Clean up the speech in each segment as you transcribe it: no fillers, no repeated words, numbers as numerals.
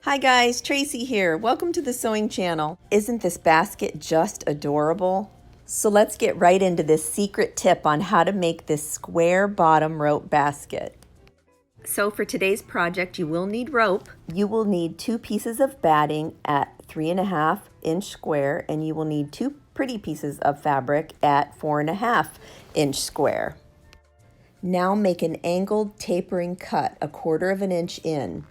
Hi guys, Tracy here. Welcome to the sewing channel. Isn't this basket just adorable? So let's get right into this secret tip on how to make this square bottom rope basket. So for today's project, you will need rope. You will need 2 pieces of batting at 3.5 inch square, and you will need 2 pretty pieces of fabric at 4.5 inch square. Now make an angled tapering cut 1/4 inch in,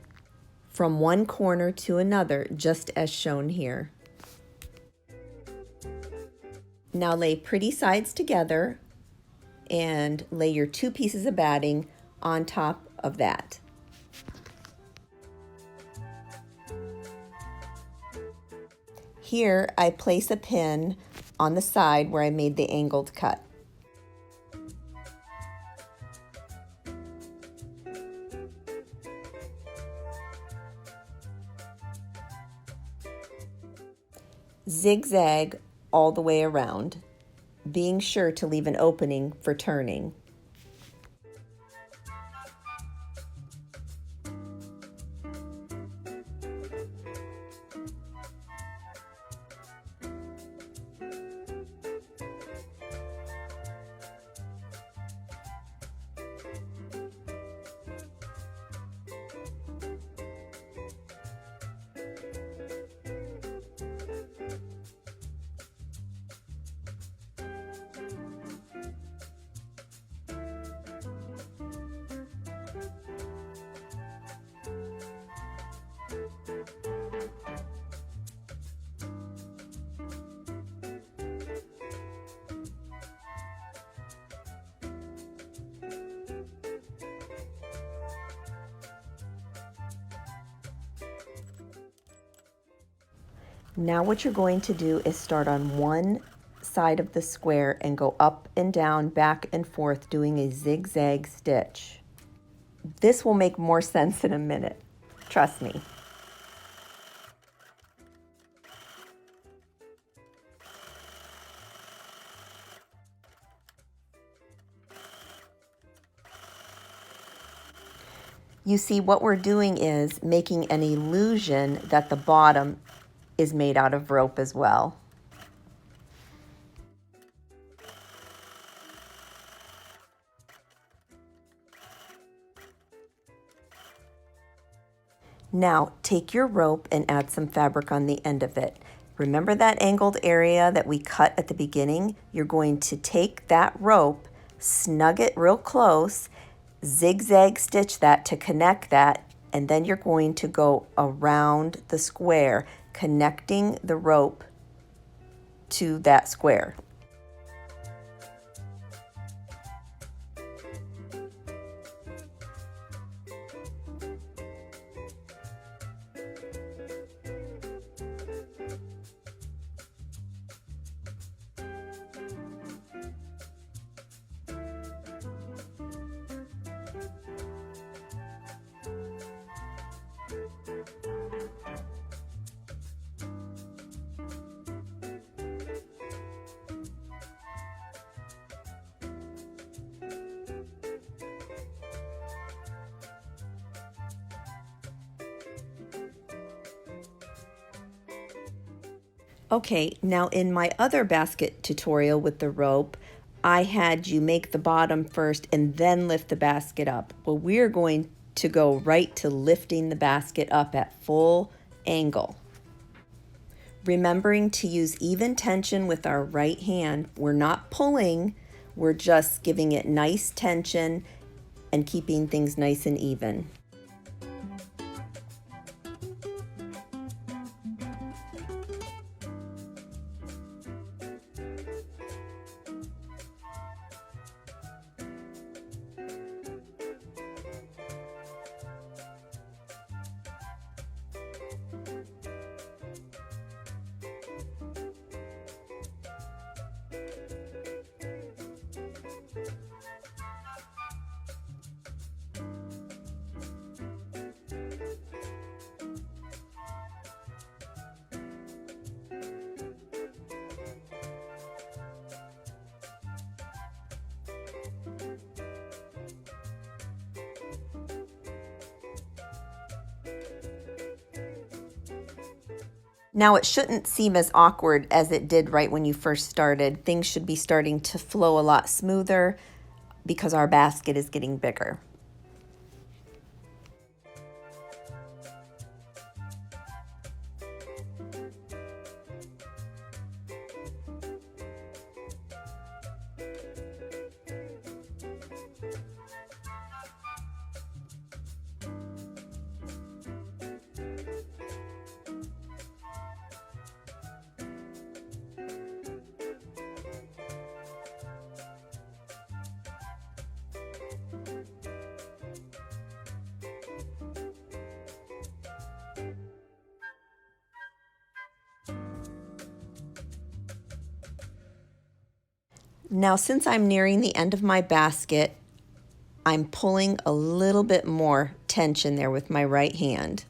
from one corner to another, just as shown here. Now lay pretty sides together and lay your 2 pieces of batting on top of that. Here I place a pin on the side where I made the angled cut. Zigzag all the way around, being sure to leave an opening for turning. Now what you're going to do is start on one side of the square and go up and down, back and forth, doing a zigzag stitch. This will make more sense in a minute, trust me. You see, what we're doing is making an illusion that the bottom is made out of rope as well. Now take your rope and add some fabric on the end of it. Remember that angled area that we cut at the beginning? You're going to take that rope, snug it real close, zigzag stitch that to connect that, and then you're going to go around the square, connecting the rope to that square. Okay, now in my other basket tutorial with the rope, I had you make the bottom first and then lift the basket up. Well, we're going to go right to lifting the basket up at full angle. Remembering to use even tension with our right hand. We're not pulling, we're just giving it nice tension and keeping things nice and even. Now it shouldn't seem as awkward as it did right when you first started. Things should be starting to flow a lot smoother because our basket is getting bigger. Now, since I'm nearing the end of my basket, I'm pulling a little bit more tension there with my right hand.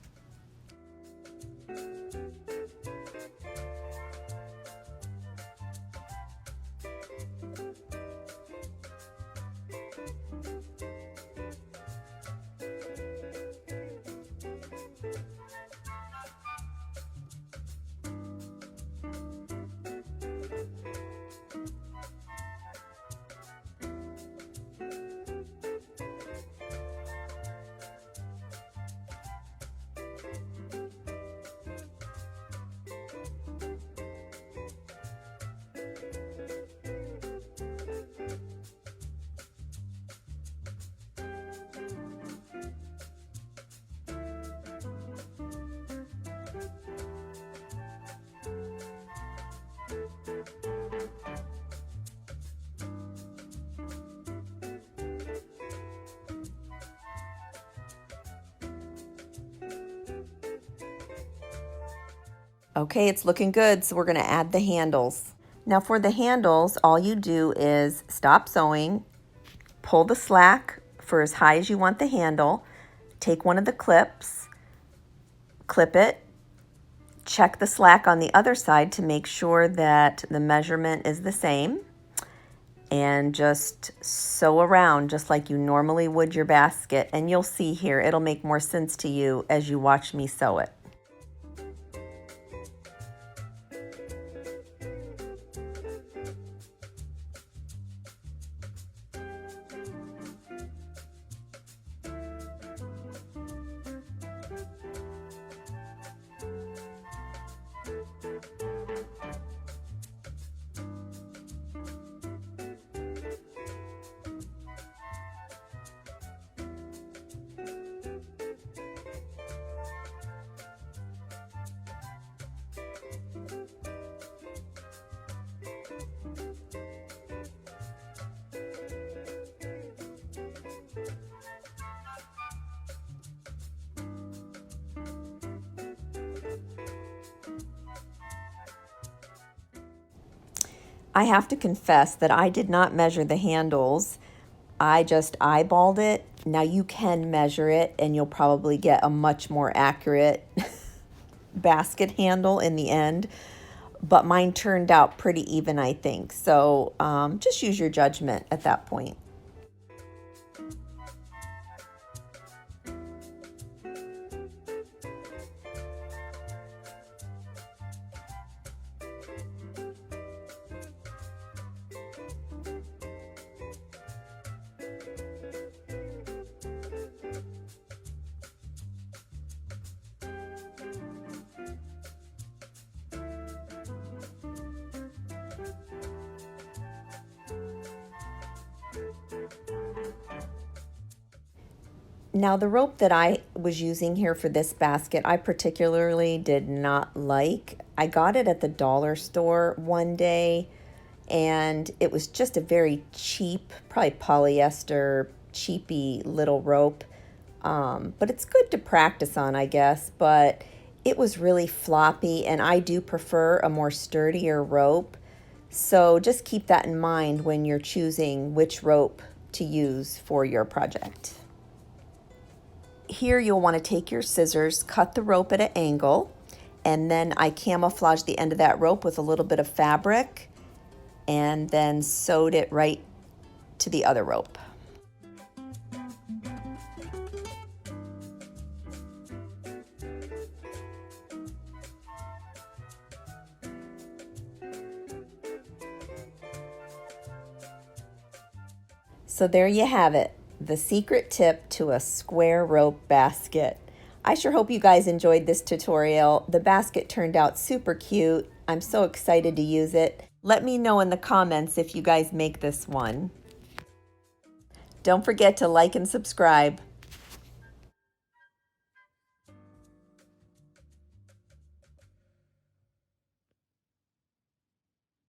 Okay, it's looking good, so we're going to add the handles. Now for the handles, all you do is stop sewing, pull the slack for as high as you want the handle, take one of the clips, clip it, check the slack on the other side to make sure that the measurement is the same, and just sew around just like you normally would your basket, and you'll see here it'll make more sense to you as you watch me sew it. I have to confess that I did not measure the handles. I just eyeballed it. Now you can measure it and you'll probably get a much more accurate basket handle in the end. But mine turned out pretty even, I think. So just use your judgment at that point. Now the rope that I was using here for this basket, I particularly did not like. I got it at the dollar store one day and it was just a very cheap, probably polyester, cheapy little rope. But it's good to practice on, I guess, but it was really floppy and I do prefer a more sturdier rope. So just keep that in mind when you're choosing which rope to use for your project. Here you'll want to take your scissors, cut the rope at an angle, and then I camouflaged the end of that rope with a little bit of fabric and then sewed it right to the other rope. So there you have it, the secret tip to a square rope basket. I sure hope you guys enjoyed this tutorial. The basket turned out super cute. I'm so excited to use it. Let me know in the comments if you guys make this one. Don't forget to like and subscribe.